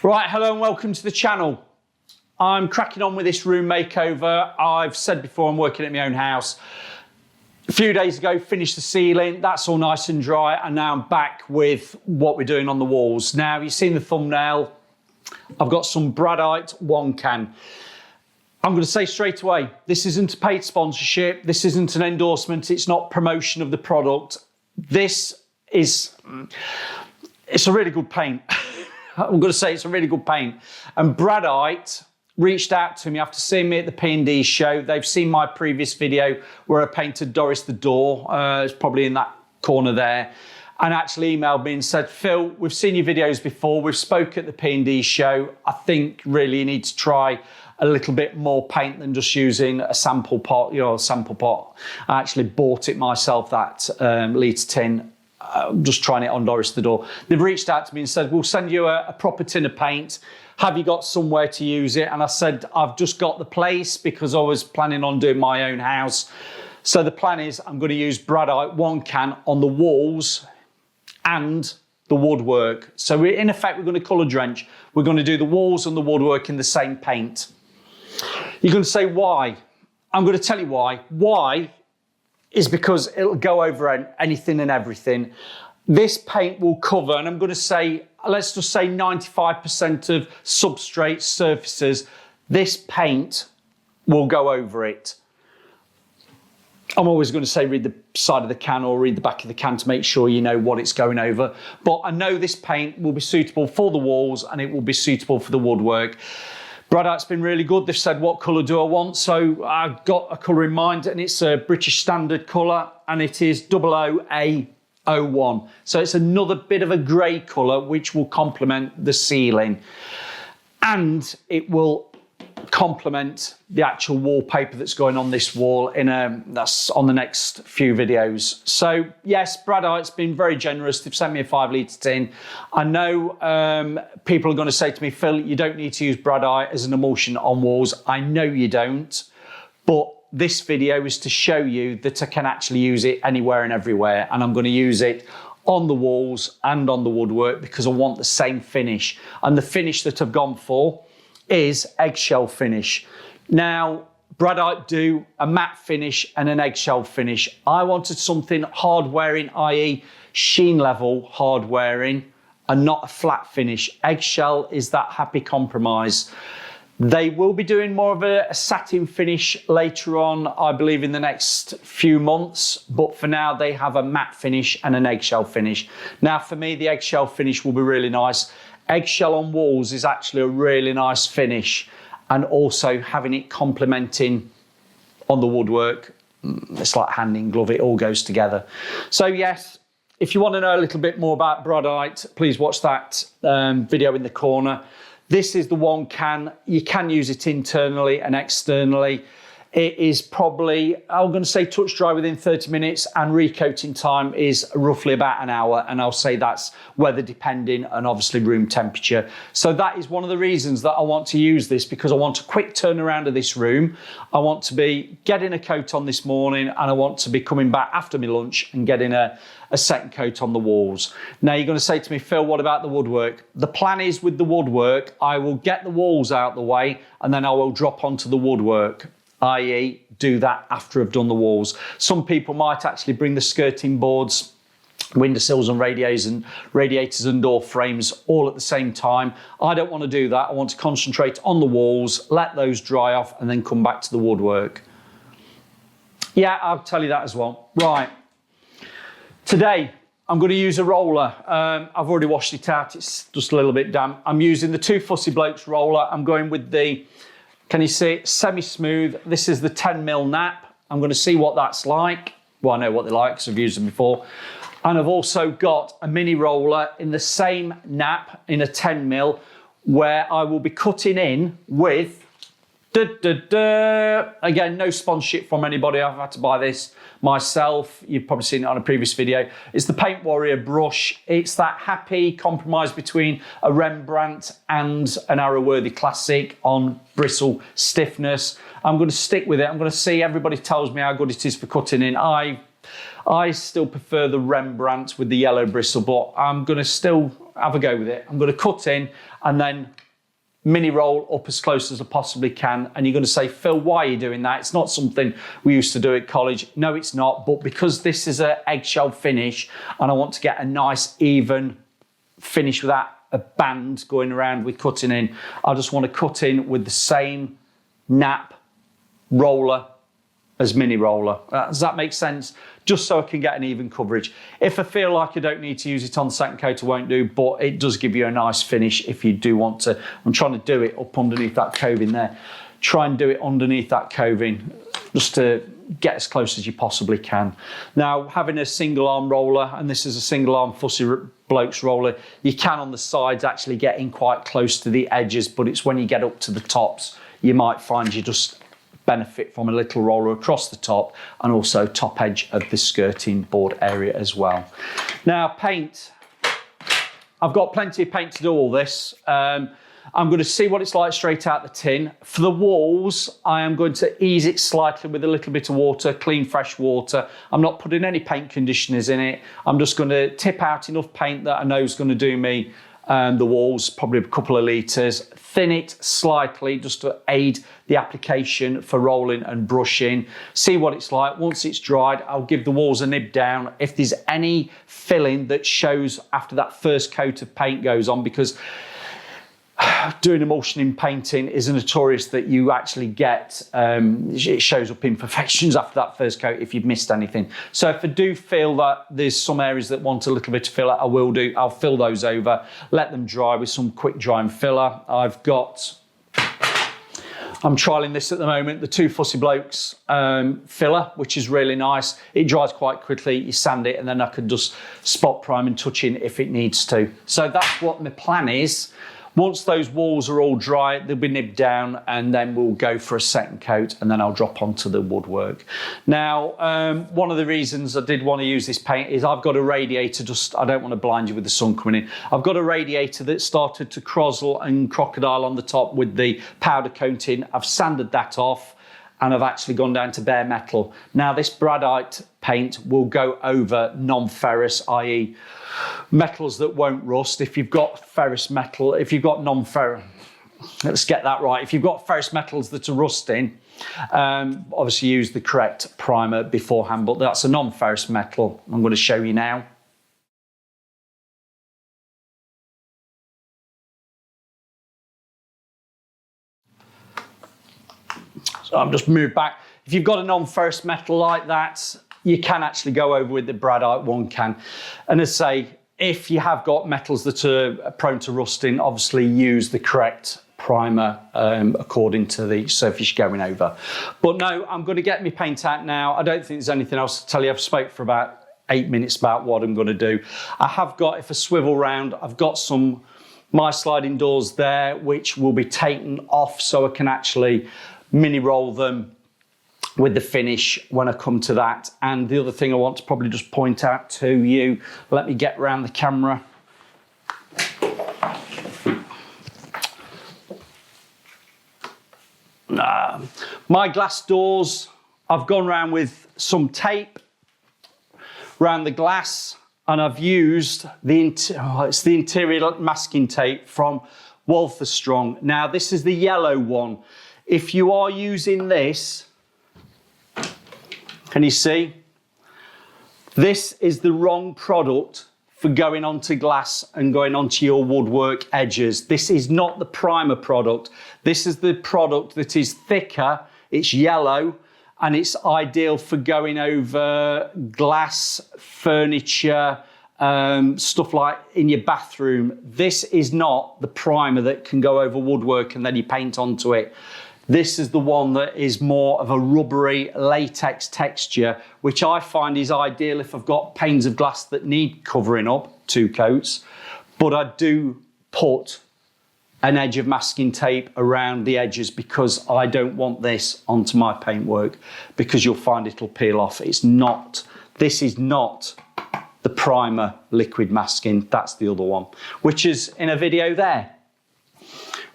Right, hello and welcome to the channel. I'm cracking on with this room makeover. I've said before I'm working at my own house. A few days ago, finished the ceiling. That's all nice and dry. And now I'm back with what we're doing on the walls. Now, you've seen the thumbnail. I've got some Bradite OneCan. I'm going to say straight away, this isn't a paid sponsorship. This isn't an endorsement. It's not promotion of the product. It's a really good paint. I'm going to say it's a really good paint. And Bradite reached out to me after seeing me at the P&D show. They've seen my previous video where I painted Doris the Door. It's probably in that corner there. And actually emailed me and said, Phil, we've seen your videos before. We've spoke at the P&D show. I think really you need to try a little bit more paint than just using a sample pot, a sample pot. I actually bought it myself, that litre tin. Just trying it on Doris the Door. They've reached out to me and said, we'll send you a proper tin of paint. Have you got somewhere to use it? And I said, I've just got the place because I was planning on doing my own house. So the plan is I'm going to use Bradite OneCan on the walls and the woodwork. So in effect, we're going to colour drench. We're going to do the walls and the woodwork in the same paint. You're going to say, why? I'm going to tell you why. Why is because it'll go over anything and everything. This paint will cover, and I'm going to say, let's just say 95% of substrate surfaces, this paint will go over it. I'm always going to say read the side of the can or read the back of the can to make sure you know what it's going over. But I know this paint will be suitable for the walls and it will be suitable for the woodwork. Bradite's been really good. They've said, what colour do I want? So I've got a colour in mind and it's a British standard colour and it is 00A01. So it's another bit of a grey colour which will complement the ceiling. And it will complement the actual wallpaper that's going on this wall that's on the next few videos. So yes, Bradite's been very generous. They've sent me a 5 litre tin. I know people are going to say to me, Phil, you don't need to use Bradite as an emulsion on walls. I know you don't, but this video is to show you that I can actually use it anywhere and everywhere, and I'm going to use it on the walls and on the woodwork because I want the same finish. And the finish that I've gone for is eggshell finish. Now, Bradite do a matte finish and an eggshell finish. I wanted something hard wearing, i.e. sheen level hard wearing, and not a flat finish. Eggshell is that happy compromise. They will be doing more of a satin finish later on, I believe in the next few months, but for now they have a matte finish and an eggshell finish. Now for me, the eggshell finish will be really nice. Eggshell on walls is actually a really nice finish, and also having it complementing on the woodwork, it's like hand in glove, it all goes together. So yes, if you want to know a little bit more about Bradite, please watch that video in the corner. This is the OneCan. You can use it internally and externally. It is probably, I'm going to say touch dry within 30 minutes and recoating time is roughly about an hour. And I'll say that's weather depending and obviously room temperature. So that is one of the reasons that I want to use this, because I want a quick turnaround of this room. I want to be getting a coat on this morning and I want to be coming back after my lunch and getting a second coat on the walls. Now you're going to say to me, Phil, what about the woodwork? The plan is with the woodwork, I will get the walls out the way and then I will drop onto the woodwork. I.e. do that after I've done the walls. Some people might actually bring the skirting boards, windowsills and radiators and door frames all at the same time. I don't want to do that. I want to concentrate on the walls, let those dry off and then come back to the woodwork. Yeah, I'll tell you that as well. Right. Today, I'm going to use a roller. I've already washed it out. It's just a little bit damp. I'm using the 2 Fussy Blokes roller. I'm going with the, can you see it? Semi-smooth. This is the 10mm nap. I'm going to see what that's like. Well, I know what they're like because I've used them before. And I've also got a mini roller in the same nap in a 10mm where I will be cutting in with, again, no sponsorship from anybody. I've had to buy this myself. You've probably seen it on a previous video. It's the Paint Warrior brush. It's that happy compromise between a Rembrandt and an Arrowworthy Classic on bristle stiffness. I'm going to stick with it. I'm going to see, everybody tells me how good it is for cutting in. I still prefer the Rembrandt with the yellow bristle, but I'm going to still have a go with it. I'm going to cut in and then mini roll up as close as I possibly can. And you're going to say, Phil, why are you doing that? It's not something we used to do at college. No, it's not. But because this is an eggshell finish and I want to get a nice even finish without a band going around with cutting in, I just want to cut in with the same nap roller as mini roller. Does that make sense? Just so I can get an even coverage. If I feel like I don't need to use it on the second coat, I won't do, but it does give you a nice finish if you do want to. I'm trying to do it up underneath that coving there. Try and do it underneath that coving just to get as close as you possibly can. Now, having a single arm roller, and this is a single arm Fussy Blokes roller, you can on the sides actually get in quite close to the edges, but it's when you get up to the tops, you might find you just benefit from a little roller across the top and also top edge of the skirting board area as well. Now, paint. I've got plenty of paint to do all this. I'm going to see what it's like straight out the tin. For the walls, I am going to ease it slightly with a little bit of water, clean, fresh water. I'm not putting any paint conditioners in it. I'm just going to tip out enough paint that I know is going to do me the walls, probably a couple of litres. Thin it slightly just to aid the application for rolling and brushing. See what it's like. Once it's dried, I'll give the walls a nib down. If there's any filling that shows after that first coat of paint goes on, because doing emulsioning painting is notorious that you actually get, it shows up imperfections after that first coat if you've missed anything. So if I do feel that there's some areas that want a little bit of filler, I will do. I'll fill those over, let them dry with some quick drying filler. I'm trialing this at the moment, the 2 Fussy Blokes filler, which is really nice. It dries quite quickly, you sand it, and then I can just spot prime and touch in if it needs to. So that's what my plan is. Once those walls are all dry, they'll be nibbed down, and then we'll go for a second coat, and then I'll drop onto the woodwork. Now, one of the reasons I did want to use this paint is I've got a radiator, I don't want to blind you with the sun coming in. I've got a radiator that started to crozzle and crocodile on the top with the powder coating. I've sanded that off, and I've actually gone down to bare metal. Now, this Bradite paint will go over non-ferrous, i.e. metals that won't rust. If you've got ferrous metal, if you've got non-ferrous, let's get that right. If you've got ferrous metals that are rusting, obviously use the correct primer beforehand, but that's a non-ferrous metal. I'm going to show you now. So I'm just moved back. If you've got a non-ferrous metal like that, you can actually go over with the Bradite OneCan. And as I say, if you have got metals that are prone to rusting, obviously use the correct primer according to the surface you're going over. But no, I'm going to get my paint out now. I don't think there's anything else to tell you. I've spoke for about 8 minutes about what I'm going to do. I have got, if I swivel round, I've got some my sliding doors there, which will be taken off so I can actually mini roll them with the finish when I come to that. And the other thing I want to probably just point out to you, let me get around the camera. My glass doors, I've gone around with some tape around the glass, and I've used it's the interior masking tape from Walther Strong. Now, this is the yellow one. If you are using this, can you see? This is the wrong product for going onto glass and going onto your woodwork edges. This is not the primer product. This is the product that is thicker, it's yellow, and it's ideal for going over glass, furniture, stuff like in your bathroom. This is not the primer that can go over woodwork and then you paint onto it. This is the one that is more of a rubbery latex texture, which I find is ideal if I've got panes of glass that need covering up, 2 coats. But I do put an edge of masking tape around the edges because I don't want this onto my paintwork, because you'll find it'll peel off. This is not the primer liquid masking, that's the other one, which is in a video there.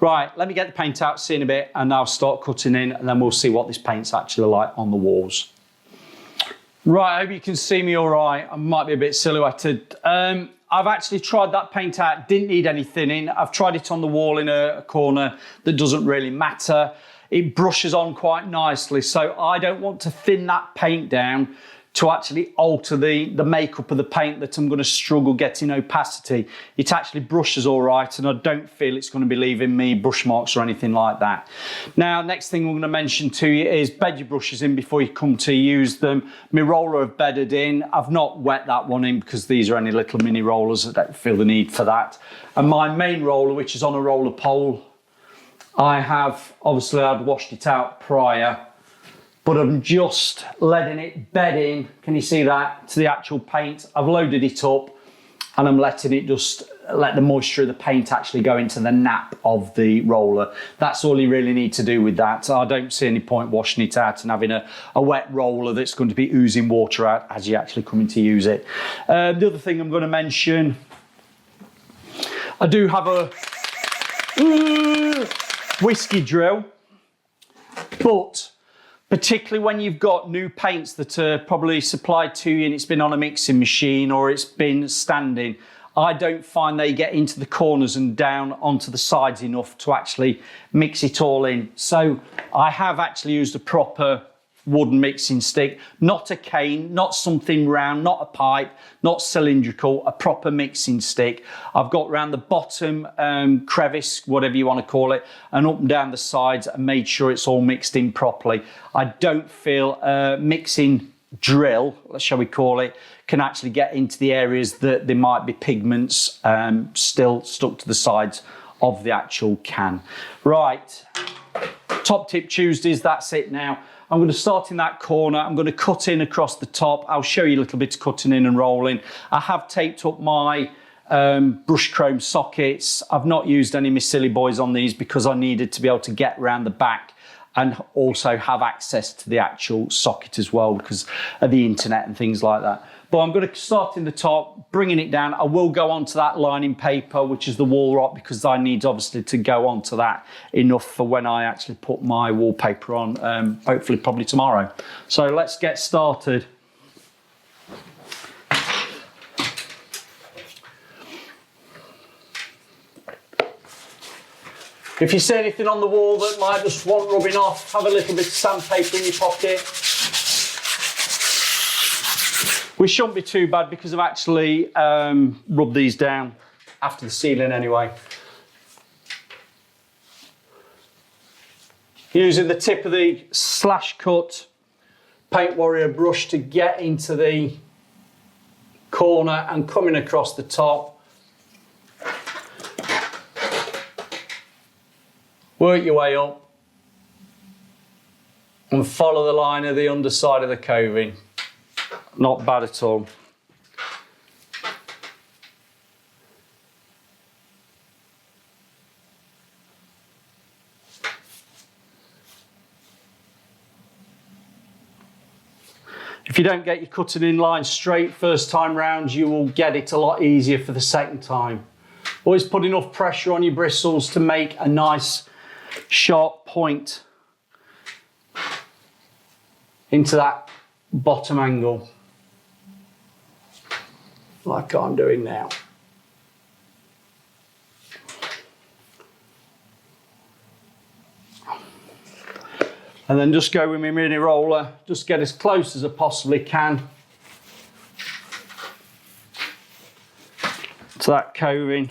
Right, let me get the paint out, see in a bit, and I'll start cutting in, and then we'll see what this paint's actually like on the walls. Right, I hope you can see me all right. I might be a bit silhouetted. I've actually tried that paint out, didn't need any thinning. I've tried it on the wall in a corner that doesn't really matter. It brushes on quite nicely, so I don't want to thin that paint down to actually alter the makeup of the paint that I'm going to struggle getting opacity. It actually brushes all right, and I don't feel it's going to be leaving me brush marks or anything like that. Now, next thing I'm going to mention to you is bed your brushes in before you come to use them. My roller I've bedded in. I've not wet that one in because these are only little mini rollers. I don't feel the need for that. And my main roller, which is on a roller pole, I'd washed it out prior, but I'm just letting it bed in, can you see that, to the actual paint. I've loaded it up and I'm letting it just let the moisture of the paint actually go into the nap of the roller. That's all you really need to do with that. I don't see any point washing it out and having a wet roller that's going to be oozing water out as you actually come in to use it. The other thing I'm going to mention, I do have a whiskey drill, but particularly when you've got new paints that are probably supplied to you and it's been on a mixing machine or it's been standing, I don't find they get into the corners and down onto the sides enough to actually mix it all in. So I have actually used a proper wooden mixing stick, not a cane, not something round, not a pipe, not cylindrical, a proper mixing stick. I've got round the bottom crevice, whatever you want to call it, and up and down the sides and made sure it's all mixed in properly. I don't feel a mixing drill, shall we call it, can actually get into the areas that there might be pigments still stuck to the sides of the actual can. Right, Top Tip Tuesdays, that's it now. I'm going to start in that corner. I'm going to cut in across the top. I'll show you a little bit of cutting in and rolling. I have taped up my brush chrome sockets. I've not used any of my silly boys on these because I needed to be able to get around the back and also have access to the actual socket as well because of the internet and things like that. But I'm going to start in the top, bringing it down. I will go onto that lining paper, which is the wall rock, because I need obviously to go onto that enough for when I actually put my wallpaper on, hopefully probably tomorrow. So let's get started. If you see anything on the wall that might just want rubbing off, have a little bit of sandpaper in your pocket. We shouldn't be too bad because I've actually rubbed these down after the sealing anyway. Using the tip of the slash cut Paint Warrior brush to get into the corner and coming across the top. Work your way up and follow the line of the underside of the coving. Not bad at all. If you don't get your cutting in line straight first time round, you will get it a lot easier for the second time. Always put enough pressure on your bristles to make a nice sharp point into that bottom angle, like I'm doing now. And then just go with my mini roller, just get as close as I possibly can to that coving.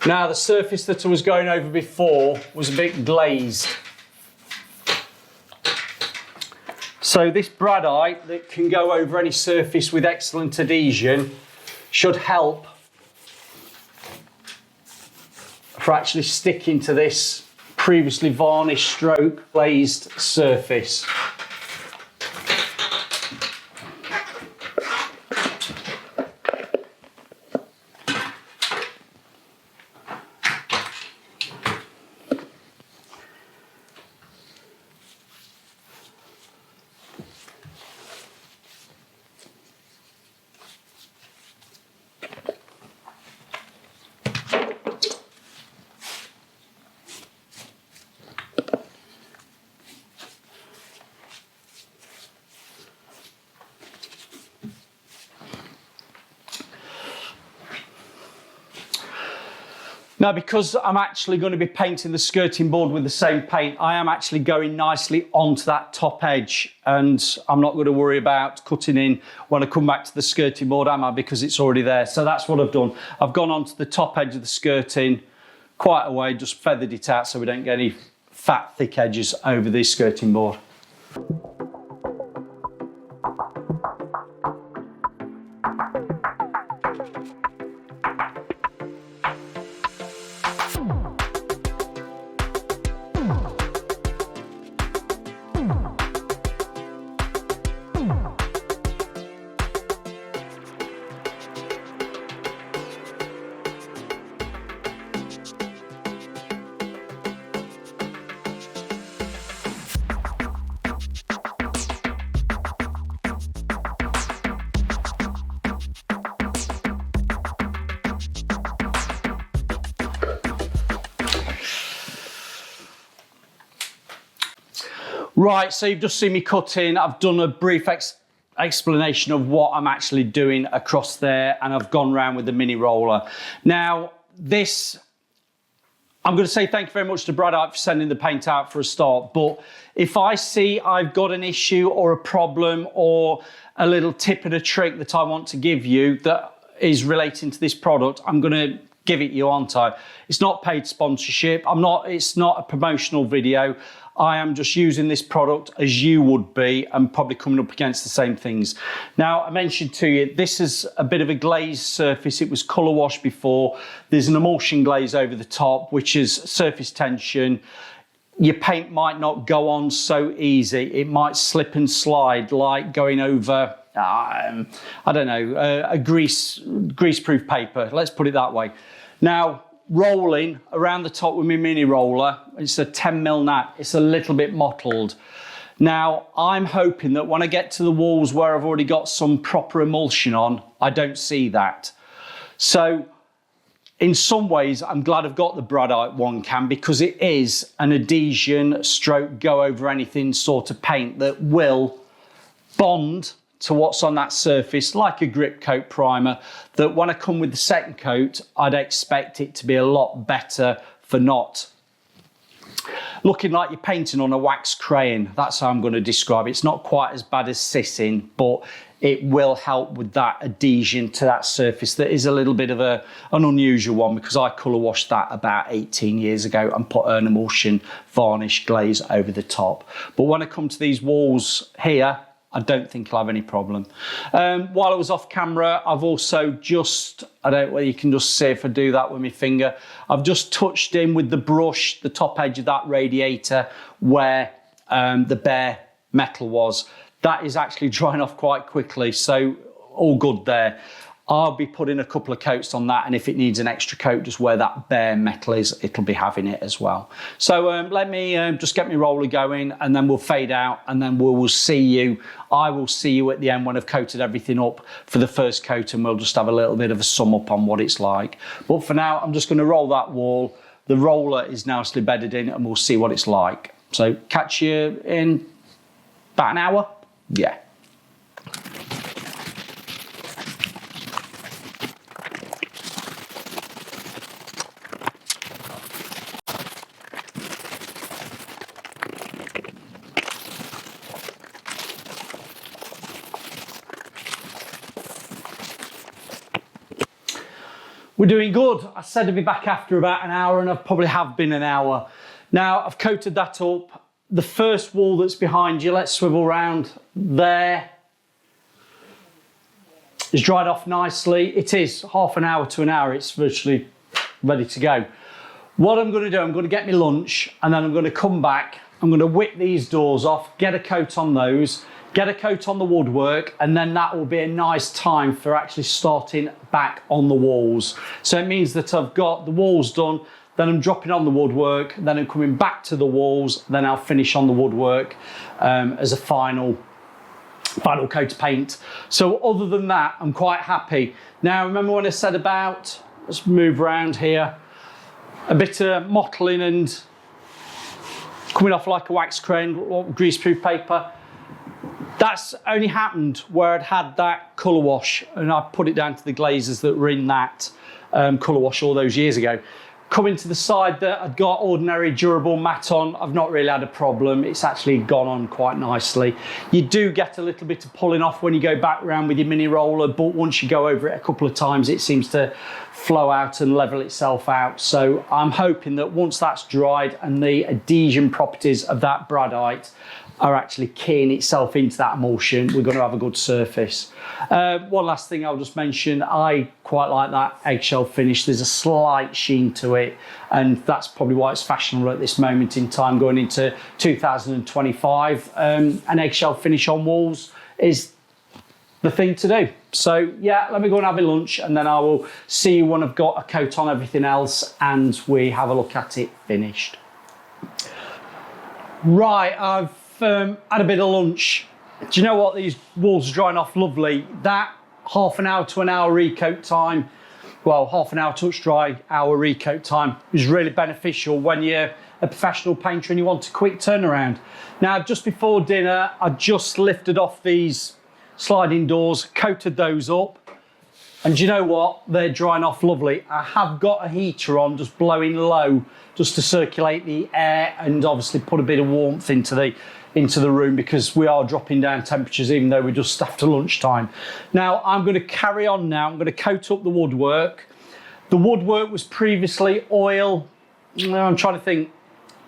Now the surface that I was going over before was a bit glazed. So this Bradite that can go over any surface with excellent adhesion should help for actually sticking to this previously varnished stroke glazed surface. Now, because I'm actually going to be painting the skirting board with the same paint, I am actually going nicely onto that top edge, and I'm not going to worry about cutting in when I come back to the skirting board, am I? Because it's already there. So that's what I've done. I've gone onto the top edge of the skirting quite a way, just feathered it out so we don't get any fat, thick edges over the skirting board. Right, so you've just seen me cutting. I've done a brief explanation of what I'm actually doing across there, and I've gone around with the mini roller. Now, this, I'm going to say thank you very much to Bradite for sending the paint out for a start, but if I see I've got an issue or a problem or a little tip and a trick that I want to give you that is relating to this product, I'm going to give it you, aren't I? It's not paid sponsorship. It's not a promotional video. I am just using this product as you would be and probably coming up against the same things. Now, I mentioned to you, this is a bit of a glazed surface. It was colour washed before. There's an emulsion glaze over the top, which is surface tension. Your paint might not go on so easy. It might slip and slide like going over, I don't know, a greaseproof paper. Let's put it that way. Now, rolling around the top with my mini roller, it's a 10mm nap, it's a little bit mottled. Now, I'm hoping that when I get to the walls where I've already got some proper emulsion on, I don't see that. So, in some ways, I'm glad I've got the Bradite OneCan because it is an adhesion stroke go over anything sort of paint that will bond to what's on that surface, like a grip coat primer, that when I come with the second coat, I'd expect it to be a lot better for not looking like you're painting on a wax crayon. That's how I'm going to describe it. It's not quite as bad as sissing, but it will help with that adhesion to that surface that is a little bit of an unusual one because I colour washed that about 18 years ago and put an emulsion varnish glaze over the top. But when I come to these walls here, I don't think I'll have any problem. While I was off camera, I've also just, I don't know whether you can just see if I do that with my finger, I've just touched in with the brush, the top edge of that radiator where the bare metal was. That is actually drying off quite quickly, so all good there. I'll be putting a couple of coats on that, and if it needs an extra coat, just where that bare metal is, it'll be having it as well. So let me just get my roller going, and then we'll fade out, and then we will see you. I will see you at the end when I've coated everything up for the first coat, and we'll just have a little bit of a sum up on what it's like. But for now, I'm just going to roll that wall. The roller is nicely bedded in, and we'll see what it's like. So catch you in about an hour. Yeah. We're doing good. I said I'd be back after about an hour, and I probably have been an hour. Now, I've coated that up. The first wall that's behind you, let's swivel round there, is dried off nicely. It is half an hour to an hour. It's virtually ready to go. What I'm going to do, I'm going to get my lunch, and then I'm going to come back. I'm going to whip these doors off, get a coat on those, get a coat on the woodwork, and then that will be a nice time for actually starting back on the walls. So it means that I've got the walls done, then I'm dropping on the woodwork, then I'm coming back to the walls, then I'll finish on the woodwork as a final coat of paint. So other than that, I'm quite happy. Now, remember when I said about, let's move around here, a bit of mottling and coming off like a wax crayon or greaseproof paper. That's only happened where I'd had that colour wash, and I put it down to the glazes that were in that colour wash all those years ago. Coming to the side that I've got ordinary durable mat on, I've not really had a problem. It's actually gone on quite nicely. You do get a little bit of pulling off when you go back around with your mini roller, but once you go over it a couple of times, it seems to flow out and level itself out. So I'm hoping that once that's dried and the adhesion properties of that Bradite are actually keying itself into that emulsion, we're going to have a good surface. One last thing I'll just mention, I quite like that eggshell finish. There's a slight sheen to it, and that's probably why it's fashionable at this moment in time going into 2025. An eggshell finish on walls is the thing to do. So yeah, let me go and have a lunch, and then I will see you when I've got a coat on everything else and we have a look at it finished. Right, I've had a bit of lunch. Do you know what? These walls are drying off lovely. That half an hour to an hour recoat time, well, half an hour touch dry, hour recoat time is really beneficial when you're a professional painter and you want a quick turnaround. Now, just before dinner, I just lifted off these sliding doors, coated those up, and do you know what? They're drying off lovely. I have got a heater on, just blowing low, just to circulate the air and obviously put a bit of warmth into the room, because we are dropping down temperatures even though we're just after lunchtime. Now I'm going to carry on now. I'm going to coat up the woodwork. The woodwork was previously oil. I'm trying to think.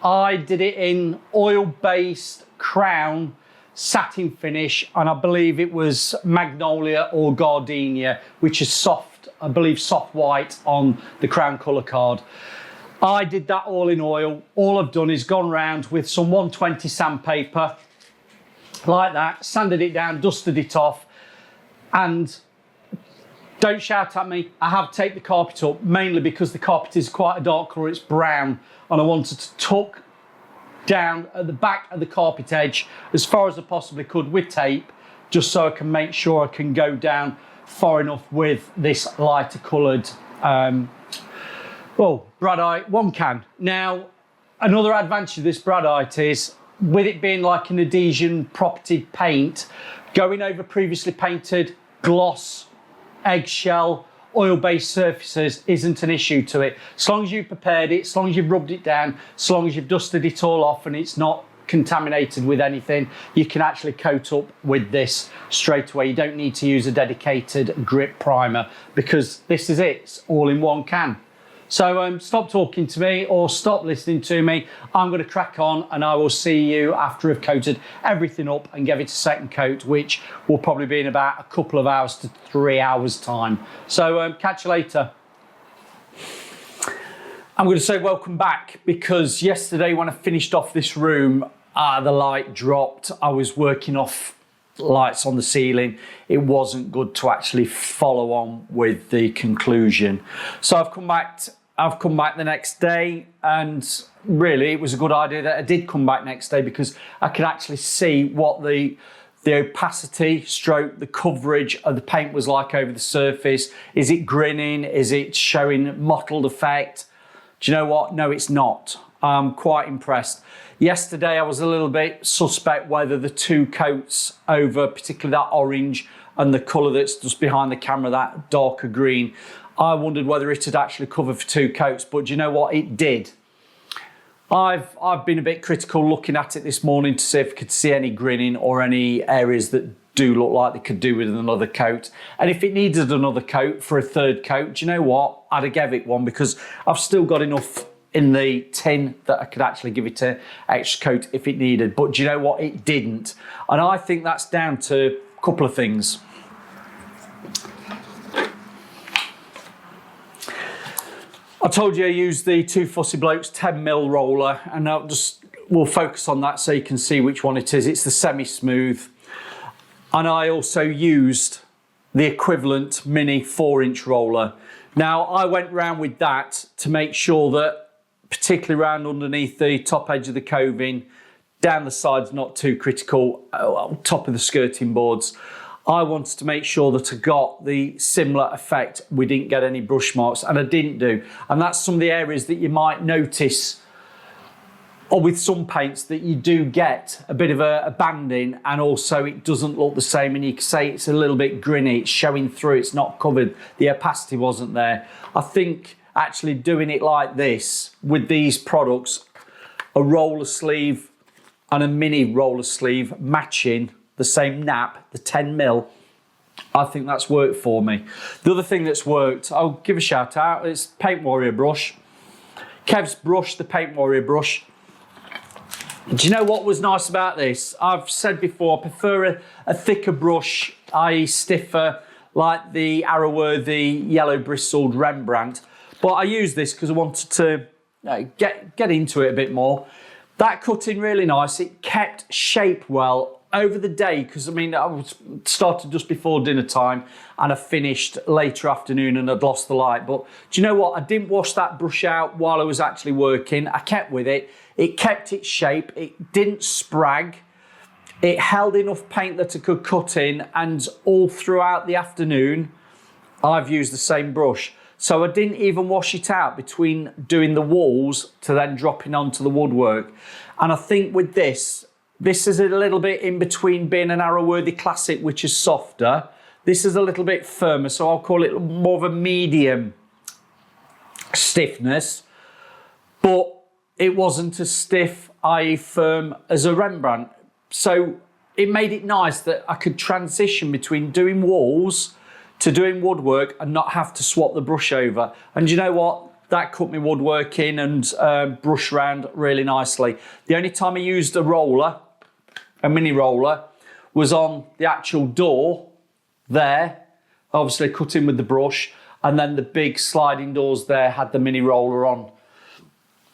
I did it in oil-based crown satin finish, and I believe it was magnolia or gardenia, which is soft, I believe soft white on the crown colour card. I did that all in oil. All I've done is gone round with some 120 sandpaper, like that, sanded it down, dusted it off, and don't shout at me, I have taped the carpet up, mainly because the carpet is quite a dark colour, it's brown, and I wanted to tuck down at the back of the carpet edge as far as I possibly could with tape, just so I can make sure I can go down far enough with this lighter coloured Bradite OneCan. Now, another advantage of this Bradite is, with it being like an adhesion property paint, going over previously painted gloss, eggshell, oil-based surfaces isn't an issue to it. As long as you've prepared it, as long as you've rubbed it down, as long as you've dusted it all off and it's not contaminated with anything, you can actually coat up with this straight away. You don't need to use a dedicated grip primer, because this is it, it's all in one can. So stop talking to me or stop listening to me. I'm going to crack on, and I will see you after I've coated everything up and give it a second coat, which will probably be in about a couple of hours to 3 hours time. So catch you later. I'm going to say welcome back, because yesterday when I finished off this room, the light dropped. I was working off lights on the ceiling. It wasn't good to actually follow on with the conclusion. So I've come back the next day, and really it was a good idea that I did come back next day, because I could actually see what the opacity stroke, the coverage of the paint was like over the surface. Is it grinning? Is it showing mottled effect? Do you know what? No, it's not. I'm quite impressed. Yesterday I was a little bit suspect whether the two coats over, particularly that orange and the colour that's just behind the camera, that darker green, I wondered whether it had actually covered for two coats, but do you know what? It did. I've been a bit critical looking at it this morning to see if I could see any grinning or any areas that do look like they could do with another coat. And if it needed another coat for a third coat, do you know what? I'd have gave it one, because I've still got enough in the tin that I could actually give it an extra coat if it needed. But do you know what? It didn't. And I think that's down to a couple of things. I told you I used the two Fussy Blokes 10mm roller, and we'll focus on that so you can see which one it is. It's the semi-smooth. And I also used the equivalent mini 4-inch roller. Now, I went round with that to make sure that, particularly around underneath the top edge of the coving, down the sides not too critical, top of the skirting boards, I wanted to make sure that I got the similar effect. We didn't get any brush marks, and I didn't do. And that's some of the areas that you might notice, or with some paints, that you do get a bit of a banding, and also it doesn't look the same, and you can say it's a little bit grinny, it's showing through, it's not covered, the opacity wasn't there. I think actually doing it like this with these products, a roller sleeve and a mini roller sleeve matching the same nap, the 10mm, I think that's worked for me. The other thing that's worked, I'll give a shout out, it's Paint Warrior brush. Kev's brush, the Paint Warrior brush. Do you know what was nice about this? I've said before, I prefer a thicker brush, i.e. stiffer, like the Arrowworthy yellow bristled Rembrandt. But I used this because I wanted to get into it a bit more. That cut in really nice. It kept shape well over the day, because I mean, I started just before dinner time and I finished later afternoon and I'd lost the light. But do you know what? I didn't wash that brush out while I was actually working. I kept with it. It kept its shape. It didn't sprag. It held enough paint that I could cut in, and all throughout the afternoon, I've used the same brush. So I didn't even wash it out between doing the walls to then dropping onto the woodwork. And I think with this is a little bit in between being an Arrowworthy Classic, which is softer. This is a little bit firmer, so I'll call it more of a medium stiffness. But it wasn't as stiff, i.e. firm, as a Rembrandt. So it made it nice that I could transition between doing walls to doing woodwork and not have to swap the brush over. And you know what? That cut me woodworking and brush round really nicely. The only time I used a roller, a mini roller, was on the actual door there. Obviously cut in with the brush, and then the big sliding doors there had the mini roller on.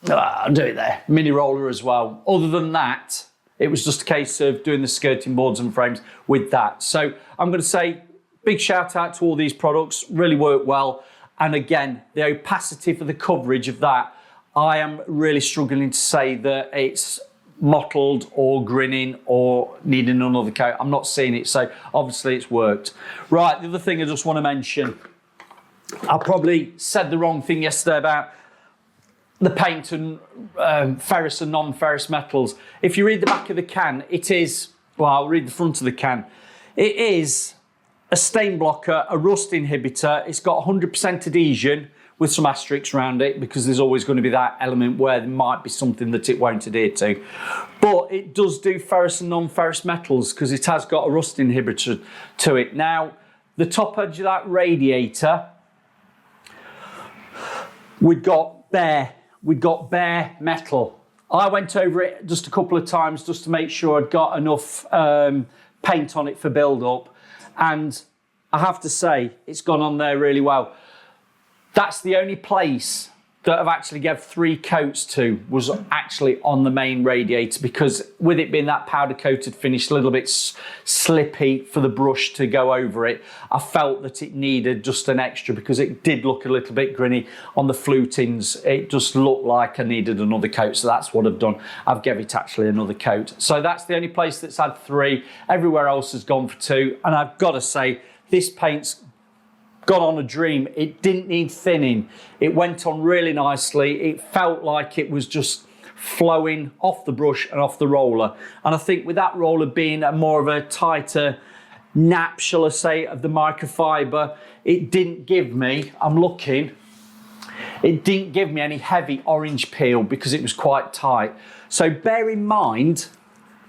I'll do it there, mini roller as well. Other than that, it was just a case of doing the skirting boards and frames with that. So I'm going to say big shout out to all these products, really work well. And again, the opacity for the coverage of that, I am really struggling to say that it's mottled or grinning or needing another coat. I'm not seeing it, so obviously it's worked. Right, the other thing I just want to mention, I probably said the wrong thing yesterday about the paint and ferrous and non-ferrous metals. If you read the back of the can, it is, well, I'll read the front of the can. It is a stain blocker, a rust inhibitor. It's got 100% adhesion with some asterisks around it, because there's always going to be that element where there might be something that it won't adhere to. But it does do ferrous and non-ferrous metals, because it has got a rust inhibitor to it. Now, the top edge of that radiator, we've got bare metal. I went over it just a couple of times just to make sure I'd got enough paint on it for build-up. And I have to say, it's gone on there really well. That's the only place that I've actually gave 3 coats to, was actually on the main radiator, because with it being that powder coated finish, a little bit slippy for the brush to go over it, I felt that it needed just an extra, because it did look a little bit grinny on the flutings. It just looked like I needed another coat, so that's what I've done. I've given it actually another coat. So that's the only place that's had 3. Everywhere else has gone for 2, and I've got to say, this paint's gone on a dream. It didn't need thinning. It went on really nicely. It felt like it was just flowing off the brush and off the roller. And I think with that roller being a more of a tighter nap, shall I say, of the microfiber, it didn't give me, I'm looking, it didn't give me any heavy orange peel, because it was quite tight. So bear in mind,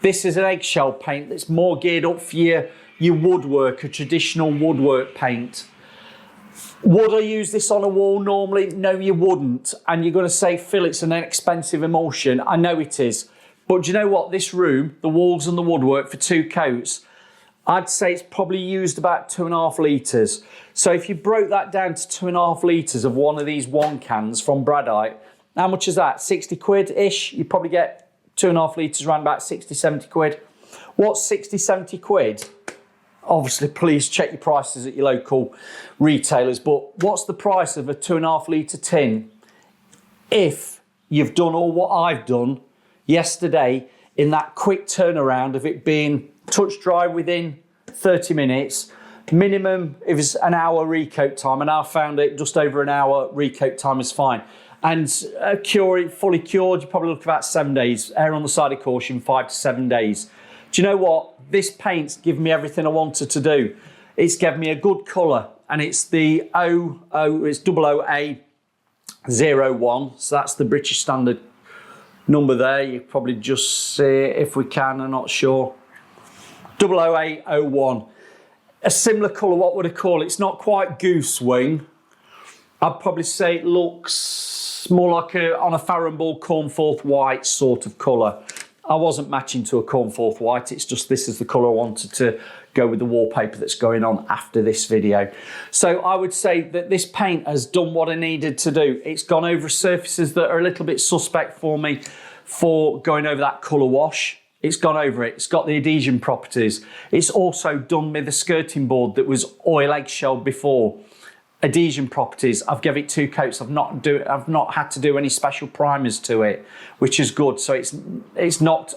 this is an eggshell paint that's more geared up for your woodwork, a traditional woodwork paint. Would I use this on a wall normally? No, you wouldn't. And you're going to say, Phil, it's an expensive emulsion. I know it is. But do you know what? This room, the walls and the woodwork for 2 coats, I'd say it's probably used about 2.5 litres. So if you broke that down to 2.5 litres of one of these OneCans from Bradite, how much is that? 60 quid-ish? You probably get 2.5 litres around about 60, 70 quid. What's 60, 70 quid? Obviously, please check your prices at your local retailers, but what's the price of a 2.5 litre tin if you've done all what I've done yesterday in that quick turnaround of it being touch dry within 30 minutes, minimum if it's an hour recoat time, and I found it just over an hour recoat time is fine. And fully cured, you probably look about 7 days. Err on the side of caution, 5 to 7 days. Do you know what? This paint's given me everything I wanted to do. It's given me a good colour, and it's the it's 00A 01. So that's the British standard number there. You probably just see it if we can, I'm not sure. 00801. A similar colour, what would I call it? It's not quite goose wing. I'd probably say it looks more like on a Farron Ball Cornforth white sort of colour. I wasn't matching to a Cornforth white, it's just this is the colour I wanted to go with the wallpaper that's going on after this video. So I would say that this paint has done what I needed to do. It's gone over surfaces that are a little bit suspect for me for going over that colour wash. It's gone over it. It's got the adhesion properties. It's also done me the skirting board that was oil eggshell before. Adhesion properties. I've given it 2 coats. I've not had to do any special primers to it, which is good. So it's not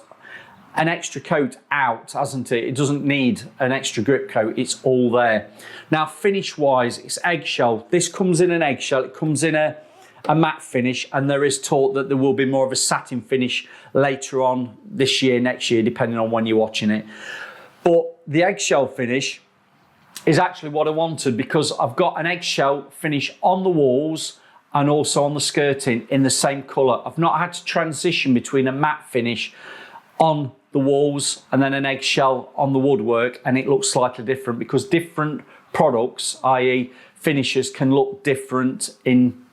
an extra coat out, hasn't it? It doesn't need an extra grip coat. It's all there. Now, finish wise, it's eggshell. This comes in an eggshell. It comes in a matte finish, and there is talk that there will be more of a satin finish later on this year, next year, depending on when you're watching it. But the eggshell finish is actually what I wanted, because I've got an eggshell finish on the walls and also on the skirting in the same colour. I've not had to transition between a matte finish on the walls and then an eggshell on the woodwork, and it looks slightly different because different products, i.e. finishes, can look different in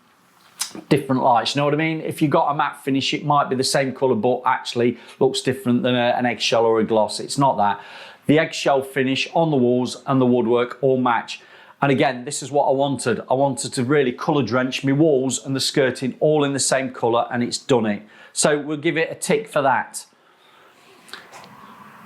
different lights. You know what I mean? If you've got a matte finish, it might be the same colour but actually looks different than an eggshell or a gloss. It's not that. The eggshell finish on the walls and the woodwork all match. And again, this is what I wanted. I wanted to really colour drench my walls and the skirting all in the same colour, and it's done it. So we'll give it a tick for that.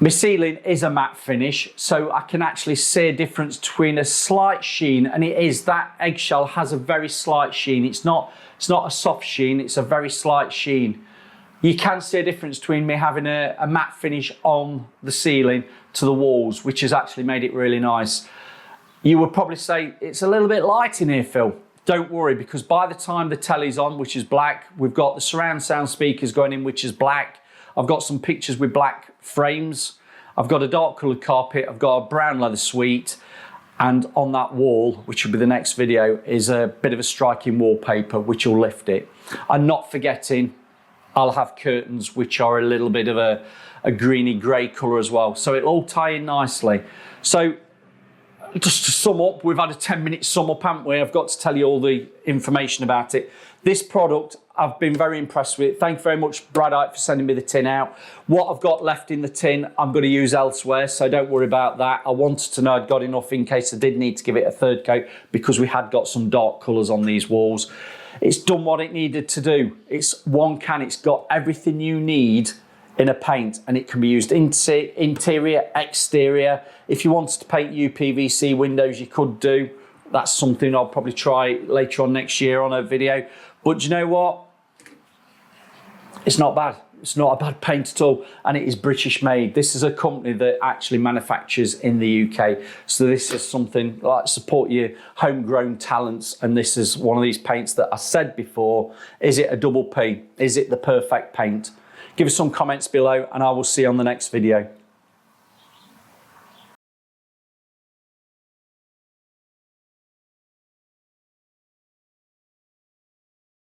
My ceiling is a matte finish, so I can actually see a difference between a slight sheen, and it is, that eggshell has a very slight sheen. It's not a soft sheen, it's a very slight sheen. You can see a difference between me having a matte finish on the ceiling to the walls, which has actually made it really nice. You would probably say it's a little bit light in here, Phil. Don't worry, because by the time the telly's on, which is black, we've got the surround sound speakers going in, which is black. I've got some pictures with black frames. I've got a dark coloured carpet. I've got a brown leather suite. And on that wall, which will be the next video, is a bit of a striking wallpaper, which will lift it. And not forgetting, I'll have curtains, which are a little bit of a greeny grey colour as well. So it'll all tie in nicely. So just to sum up, we've had a 10-minute sum up, haven't we? I've got to tell you all the information about it. This product, I've been very impressed with. Thank you very much, Bradite, for sending me the tin out. What I've got left in the tin, I'm going to use elsewhere, so don't worry about that. I wanted to know I'd got enough in case I did need to give it a third coat, because we had got some dark colours on these walls. It's done what it needed to do. It's OneCan. It's got everything you need in a paint, and it can be used interior, exterior. If you wanted to paint UPVC windows, you could do. That's something I'll probably try later on next year on a video. But do you know what? It's not bad. It's not a bad paint at all, and it is British made. This is a company that actually manufactures in the UK. So this is something like support your homegrown talents, and this is one of these paints that I said before, is it a double P? Is it the perfect paint? Give us some comments below, and I will see you on the next video.